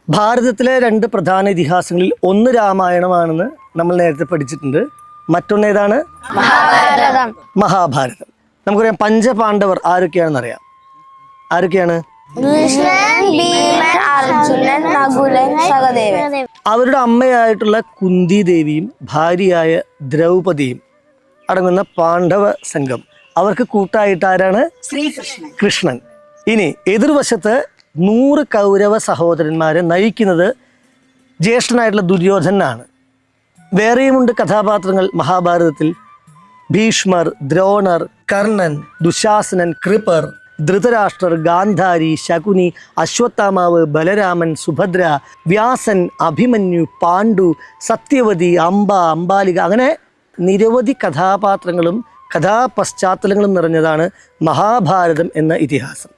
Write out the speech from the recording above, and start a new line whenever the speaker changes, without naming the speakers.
ഭാരതത്തിലെ രണ്ട് പ്രധാന ഇതിഹാസങ്ങളിൽ ഒന്ന് രാമായണമാണെന്ന് നമ്മൾ നേരത്തെ പഠിച്ചിട്ടുണ്ട്. മറ്റൊന്ന് ഏതാണ്? മഹാഭാരതം. നമുക്കറിയാം പഞ്ചപാണ്ഡവർ ആരൊക്കെയാണെന്ന് അറിയാം. ആരൊക്കെയാണ്? അവരുടെ അമ്മയായിട്ടുള്ള കുന്തി ദേവിയും ഭാര്യയായ ദ്രൗപദിയും അടങ്ങുന്ന പാണ്ഡവ സംഘം. അവർക്ക് കൂട്ടായിട്ട് ആരാണ്? കൃഷ്ണൻ. ഇനി എതിർവശത്ത് 100 കൗരവ സഹോദരന്മാരെ നയിക്കുന്നത് ജ്യേഷ്ഠനായിട്ടുള്ള ദുര്യോധനാണ്. വേറെയുമുണ്ട് കഥാപാത്രങ്ങൾ മഹാഭാരതത്തിൽ. ഭീഷ്മർ, ദ്രോണർ, കർണൻ, ദുശാസനൻ, കൃപർ, ധൃതരാഷ്ട്രർ, ഗാന്ധാരി, ശകുനി, അശ്വത്ഥാമാവ്, ബലരാമൻ, സുഭദ്ര, വ്യാസൻ, അഭിമന്യു, പാണ്ഡു, സത്യവതി, അംബ, അംബാലിക, അങ്ങനെ നിരവധി കഥാപാത്രങ്ങളും കഥാപശ്ചാത്തലങ്ങളും നിറഞ്ഞതാണ് മഹാഭാരതം എന്ന ഇതിഹാസം.